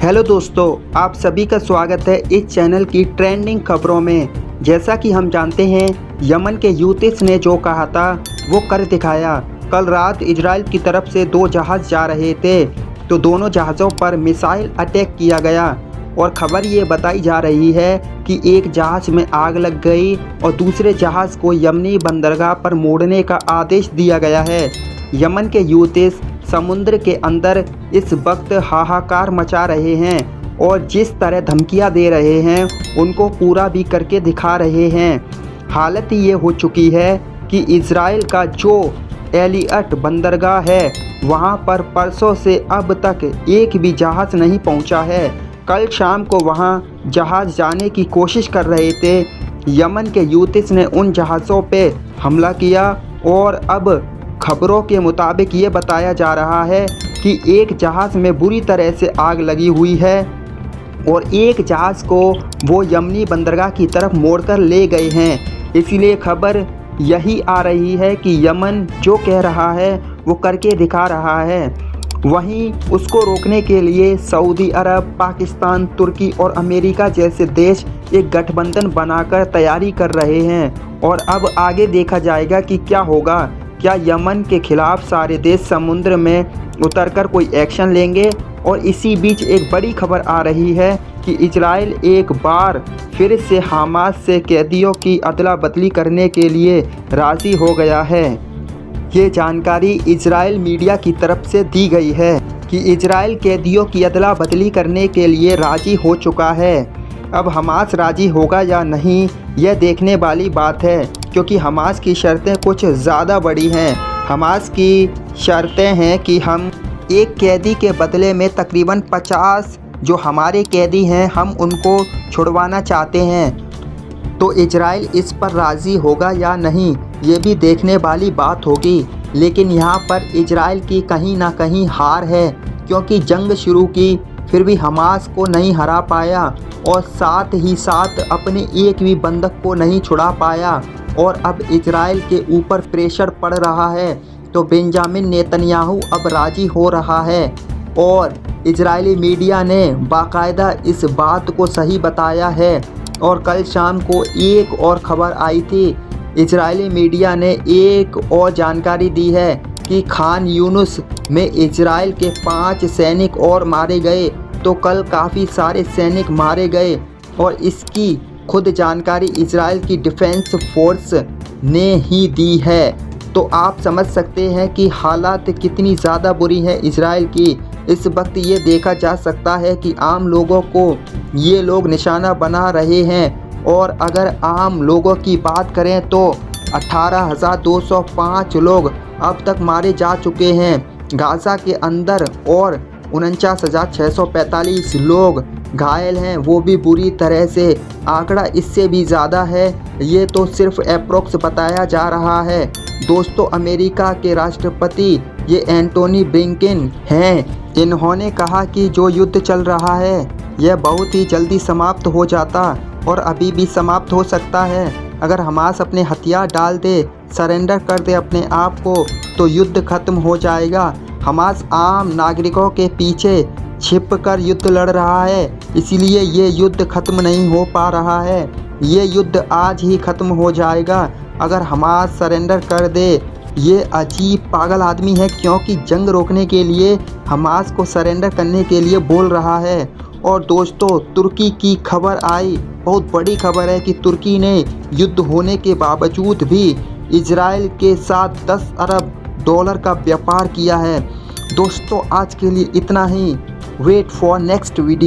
Hello दोस्तों, आप सभी का स्वागत है इस चैनल की ट्रेंडिंग खबरों में। जैसा कि हम जानते हैं, यमन के यूतिस ने जो कहा था वो कर दिखाया। कल रात इजराइल की तरफ से 2 जहाज़ जा रहे थे तो दोनों जहाज़ों पर मिसाइल अटैक किया गया और खबर ये बताई जा रही है कि एक जहाज़ में आग लग गई और दूसरे जहाज़ को यमनी बंदरगाह पर मोड़ने का आदेश दिया गया है। यमन के यूतिस समुद्र के अंदर इस वक्त हाहाकार मचा रहे हैं और जिस तरह धमकियां दे रहे हैं उनको पूरा भी करके दिखा रहे हैं। हालत ये हो चुकी है कि इजराइल का जो एलियट बंदरगाह है वहां पर परसों से अब तक एक भी जहाज़ नहीं पहुंचा है। कल शाम को वहां जहाज़ जाने की कोशिश कर रहे थे। यमन के यूतिस ने उन जहाज़ों पे हमला किया और अब खबरों के मुताबिक ये बताया जा रहा है कि एक जहाज़ में बुरी तरह से आग लगी हुई है और एक जहाज़ को वो यमनी बंदरगाह की तरफ मोड़कर ले गए हैं। इसीलिए खबर यही आ रही है कि यमन जो कह रहा है वो करके दिखा रहा है। वहीं उसको रोकने के लिए सऊदी अरब, पाकिस्तान, तुर्की और अमेरिका जैसे देश एक गठबंधन बनाकर तैयारी कर रहे हैं और अब आगे देखा जाएगा कि क्या होगा। क्या यमन के खिलाफ सारे देश समुद्र में उतरकर कोई एक्शन लेंगे? और इसी बीच एक बड़ी खबर आ रही है कि इजराइल एक बार फिर से हमास से कैदियों की अदला बदली करने के लिए राज़ी हो गया है। ये जानकारी इजराइल मीडिया की तरफ से दी गई है कि इजराइल कैदियों की अदला बदली करने के लिए राज़ी हो चुका है। अब हमास राज़ी होगा या नहीं, यह देखने वाली बात है, क्योंकि हमास की शर्तें कुछ ज़्यादा बड़ी हैं। हमास की शर्तें हैं कि हम एक कैदी के बदले में तकरीबन 50 जो हमारे कैदी हैं हम उनको छुड़वाना चाहते हैं। तो इजराइल इस पर राज़ी होगा या नहीं, ये भी देखने वाली बात होगी। लेकिन यहाँ पर इजराइल की कहीं ना कहीं हार है, क्योंकि जंग शुरू की फिर भी हमास को नहीं हरा पाया और साथ ही साथ अपने एक भी बंधक को नहीं छुड़ा पाया। और अब इजराइल के ऊपर प्रेशर पड़ रहा है तो बेंजामिन नेतन्याहू अब राज़ी हो रहा है और इजरायली मीडिया ने बाकायदा इस बात को सही बताया है। और कल शाम को एक और खबर आई थी, इजरायली मीडिया ने एक और जानकारी दी है कि खान यूनुस में इजराइल के 5 सैनिक और मारे गए। तो कल काफ़ी सारे सैनिक मारे गए और इसकी खुद जानकारी इजराइल की डिफेंस फोर्स ने ही दी है। तो आप समझ सकते हैं कि हालात कितनी ज़्यादा बुरी है इजराइल की। इस वक्त ये देखा जा सकता है कि आम लोगों को ये लोग निशाना बना रहे हैं। और अगर आम लोगों की बात करें तो 18,205 लोग अब तक मारे जा चुके हैं गाज़ा के अंदर और 49,645 लोग घायल हैं, वो भी बुरी तरह से। आंकड़ा इससे भी ज़्यादा है, ये तो सिर्फ अप्रोक्स बताया जा रहा है। दोस्तों, अमेरिका के राष्ट्रपति ये एंटोनी ब्लिंकन हैं। इन्होंने कहा कि जो युद्ध चल रहा है यह बहुत ही जल्दी समाप्त हो जाता और अभी भी समाप्त हो सकता है। अगर हमास अपने हथियार डाल दे, सरेंडर कर दे अपने आप को, तो युद्ध खत्म हो जाएगा। हमास आम नागरिकों के पीछे छिपकर युद्ध लड़ रहा है, इसीलिए ये युद्ध खत्म नहीं हो पा रहा है। ये युद्ध आज ही खत्म हो जाएगा अगर हमास सरेंडर कर दे। ये अजीब पागल आदमी है, क्योंकि जंग रोकने के लिए हमास को सरेंडर करने के लिए बोल रहा है। और दोस्तों, तुर्की की खबर आई, बहुत बड़ी खबर है कि तुर्की ने युद्ध होने के बावजूद भी इजराइल के साथ 10 अरब डॉलर का व्यापार किया है। दोस्तों, आज के लिए इतना ही। Wait for next video.